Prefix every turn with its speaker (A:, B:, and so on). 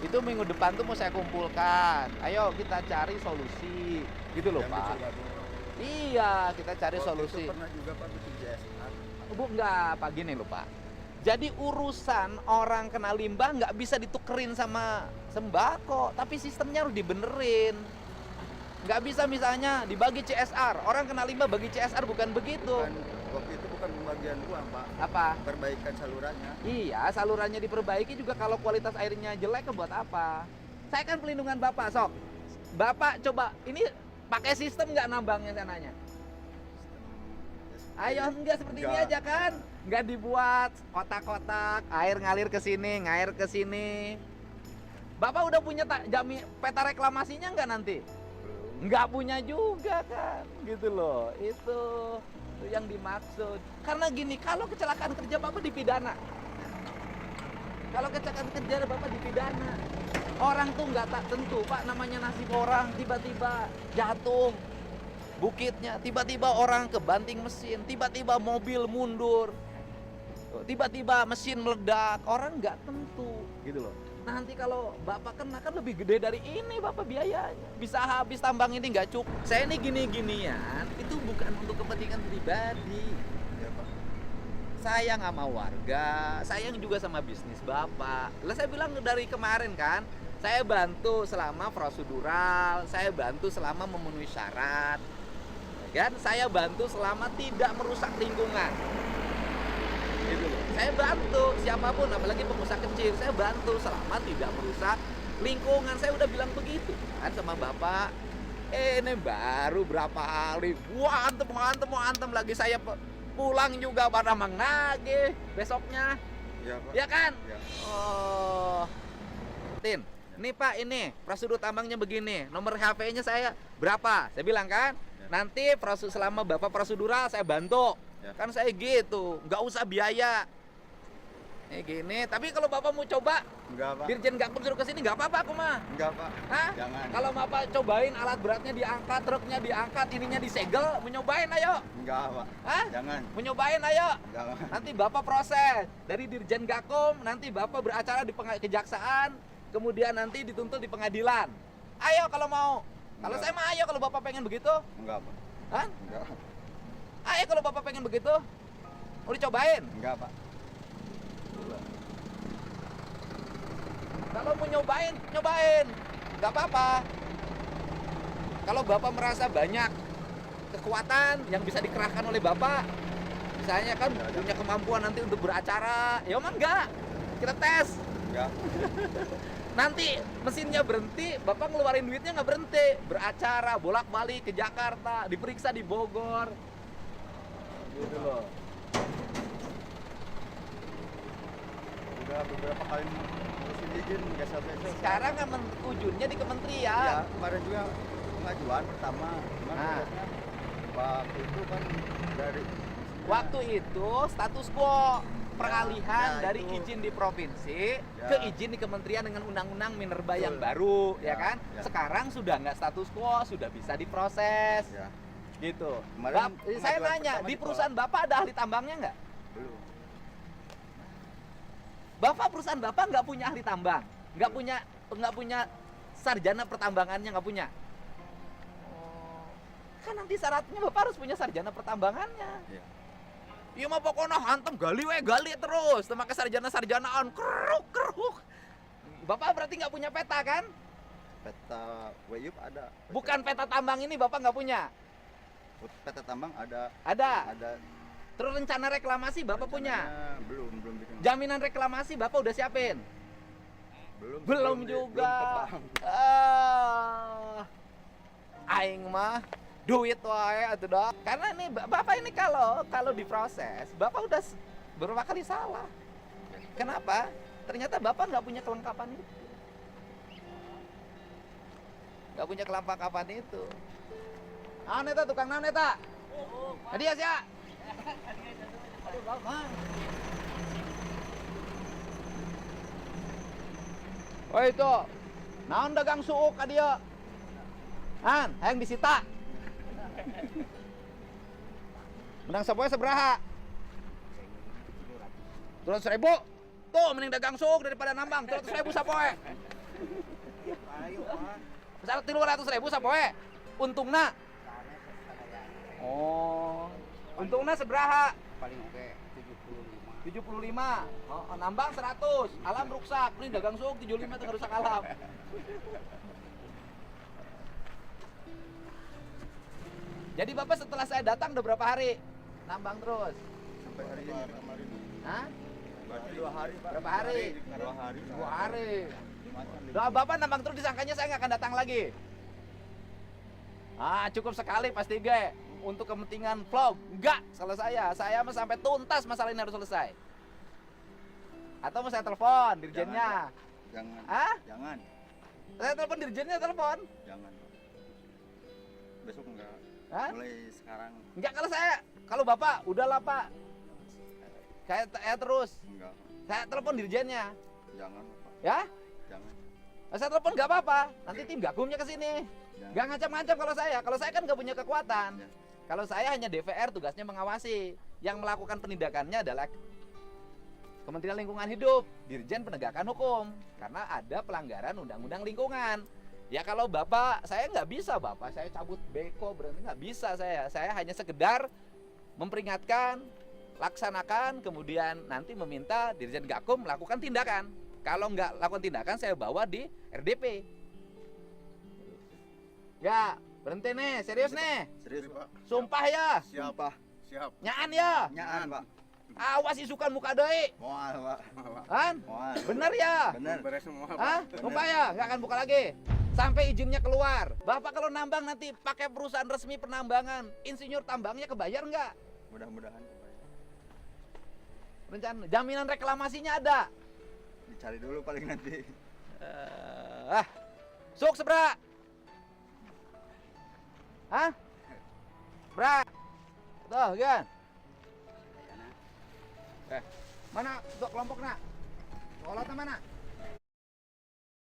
A: Itu minggu depan tuh mau saya kumpulkan. Ayo kita cari solusi. Gitu loh, Pak. Iya, kita cari solusi.
B: Itu pernah juga Pak bikin CSR.
A: Bu, enggak, Pak, gini loh, Pak. Jadi urusan orang kena limbah nggak bisa ditukerin sama sembako, tapi sistemnya harus dibenerin. Nggak bisa misalnya dibagi CSR, orang kena limbah bagi CSR, bukan begitu.
B: Waktu itu bukan pembagian uang Pak.
A: Apa?
B: Perbaikan salurannya.
A: Iya, salurannya diperbaiki juga. Kalau kualitas airnya jelek, buat apa? Saya kan pelindungan Bapak, sok. Bapak coba, ini pakai sistem nggak nambangnya, saya nanya? Ayo, enggak seperti ini aja kan? Nggak dibuat kotak-kotak, air ngalir ke sini, ngair ke sini. Bapak udah punya peta reklamasinya nggak nanti? Nggak punya juga kan, gitu loh. Itu yang dimaksud. Karena gini, kalau kecelakaan kerja Bapak dipidana. Kalau kecelakaan kerja Bapak dipidana. Orang tuh nggak tak tentu, Pak, namanya nasib orang. Tiba-tiba jatuh bukitnya, tiba-tiba orang kebanting mesin, tiba-tiba mobil mundur, tiba-tiba mesin meledak. Orang nggak tentu, gitu loh. Nanti kalau Bapak kena kan lebih gede dari ini Bapak biayanya. Bisa habis tambang ini nggak cukup. Saya ini gini-ginian, itu bukan untuk kepentingan pribadi.
B: Ya Pak.
A: Saya nggak mau warga, sayang juga sama bisnis Bapak. Lah saya bilang dari kemarin kan, saya bantu selama prosedural, saya bantu selama memenuhi syarat. Kan saya bantu selama tidak merusak lingkungan. Gitu loh. Saya bantu siapapun, apalagi pengusaha kecil, saya bantu selama tidak merusak lingkungan. Saya udah bilang begitu kan sama Bapak. Ini baru berapa hari, gua antem lagi, saya pulang juga pada menagih besoknya.
B: Ya Pak.
A: Ya kan?
B: Ya.
A: Oh. Tin, ini Pak, ini prosedur tambangnya begini. Nomor HP-nya saya berapa? Saya bilang kan, nanti selama Bapak prosedural saya bantu.
B: Ya.
A: Kan saya gitu, nggak usah biaya. Gini, tapi kalau Bapak mau coba,
B: Enggak Pak.
A: Dirjen Gakum suruh ke sini nggak apa-apa aku mah.
B: Enggak Pak.
A: Hah?
B: Jangan.
A: Kalau Bapak cobain alat beratnya diangkat, truknya diangkat, ininya disegel, mau nyobain ayo.
B: Enggak Pak.
A: Hah?
B: Jangan.
A: Mau nyobain ayo.
B: Jangan.
A: Nanti Bapak proses dari Dirjen Gakum, nanti Bapak beracara di kejaksaan, kemudian nanti dituntut di pengadilan. Ayo kalau mau. Kalau
B: Enggak.
A: saya mah ayo kalau Bapak pengen begitu.
B: Enggak Pak.
A: Hah?
B: Enggak.
A: Ayo kalau Bapak pengen begitu. Mau dicobain?
B: Enggak Pak.
A: Kalau mau nyobain, nyobain. Nggak apa-apa. Kalau Bapak merasa banyak kekuatan yang bisa dikerahkan oleh Bapak, misalnya kan punya kemampuan nanti untuk beracara, ya mah enggak. Kita tes.
B: Enggak.
A: Nanti mesinnya berhenti, Bapak ngeluarin duitnya nggak berhenti. Beracara, bolak-balik ke Jakarta, diperiksa di Bogor. Gitu loh.
B: Udah beberapa kali ngurusin izin nggak selesai.
A: Sekarang kan ujungnya di
B: Ya,
A: kementerian.
B: kemarin juga pengajuan pertama. Cuman
A: Nah.
B: lihatnya waktu itu kan dari
A: Waktu itu status quo peralihan
B: Ya,
A: dari
B: itu.
A: izin di provinsi
B: Ya.
A: ke izin di kementerian dengan undang-undang minerba
B: Betul.
A: yang baru, ya
B: Ya,
A: kan?
B: ya.
A: Sekarang sudah nggak status quo, sudah bisa diproses,
B: ya
A: gitu.
B: Kemarin
A: Saya
B: pengajuan
A: nanya,
B: pertama
A: di
B: ditolak.
A: perusahaan Bapak ada ahli tambangnya nggak?
B: belum.
A: Perusahaan Bapak nggak punya ahli tambang, nggak punya sarjana pertambangannya, nggak punya. Kan nanti syaratnya Bapak harus punya sarjana pertambangannya.
B: Ya.
A: Iya mah pokoknya hantem gali terus, pakai sarjana-sarjanaan keruk. Bapak berarti nggak punya peta kan?
B: Peta WIUP ada.
A: Bukan peta tambang ini Bapak nggak punya.
B: Peta tambang ada.
A: Ada.
B: Ada.
A: Terus rencana reklamasi Bapak punya.
B: Rencananya belum bikin.
A: Jaminan reklamasi Bapak udah siapin? Belum juga.
B: Belum
A: Aing mah duit wae atuh dah. Karena ini Bapak ini kalau diproses, Bapak udah beberapa kali salah. Kenapa? Ternyata Bapak nggak punya kelengkapan itu. Nggak punya kelengkapan itu. Ah, neta tukang naon neta? Hadiah ya. Aduh, Bapak. Oh itu, naon dagang suuk ka dieu? Han, hayang disita. Menang sapoe sabaraha? 200.000. Tuh, mending dagang suuk daripada nambang. 200.000 sapoe.
B: Ayo, Pak.
A: Misal 300.000 sapoe. Untungna. Oh. Untungna seberapa?
C: Paling oke 75.
A: 75. Oh, nambang 100. Alam rusak. Ini dagang suuk 75 tengah rusak alam. Jadi Bapak setelah saya datang udah berapa hari? Nambang terus.
B: Sampai hari ini kemarin.
A: Hah?
B: Berarti 2 hari, Pak.
A: Berapa hari?
B: 2 hari.
A: 2 hari.
B: Macam
A: Doa Bapak nambang terus disangkanya saya nggak akan datang lagi. Ah, cukup sekali pasti ge. Untuk kepentingan vlog. Enggak, kalau saya mah sampai tuntas masalah ini harus selesai. Atau mau saya telepon dirjennya.
B: Jangan.
A: Hah?
B: Jangan.
A: Saya telepon dirjennya, telepon.
B: Jangan. Besok enggak.
A: Hah?
B: Mulai sekarang
A: Enggak, kalau Bapak udahlah Pak. Saya terus.
B: enggak.
A: Saya telepon dirjennya.
B: Jangan, Pak.
A: Ya?
B: Jangan.
A: Saya telepon nggak apa-apa. Nanti tim gabungnya ke sini.
B: Jangan.
A: Nggak ngancam-ngancam kalau saya. Kalau saya kan nggak punya kekuatan.
B: Ya.
A: Kalau saya hanya DPR, tugasnya mengawasi. Yang melakukan penindakannya adalah Kementerian Lingkungan Hidup, Dirjen Penegakan Hukum. Karena ada pelanggaran undang-undang lingkungan. Ya kalau Bapak, saya nggak bisa Bapak, saya cabut beko, berarti nggak bisa saya. Saya hanya sekedar memperingatkan, laksanakan, kemudian nanti meminta Dirjen Gakum melakukan tindakan. Kalau nggak lakukan tindakan, saya bawa di RDP. Ya, berhenti nih, serius nih.
B: Serius, Pak.
A: Sumpah ya,
B: Siap, Pak. Siap.
A: nyaan ya.
B: Nyaan, Pak.
A: Awas isukan muka deui.
B: Moal, Pak.
A: Kan?
B: Moal.
A: Bener ya?
B: Bener.
C: Beres semua.
A: Hah? Sumpah ya, nggak akan buka lagi. Sampai izinnya keluar. Bapak kalau nambang nanti pakai perusahaan resmi penambangan, insinyur tambangnya kebayar nggak?
B: Mudah-mudahan
A: Rencana jaminan reklamasinya ada.
B: dicari dulu paling nanti.
A: Suk sebra. Hah? Bra. Tuh, kan? Mana untuk kelompok nak? Kolotnya mana?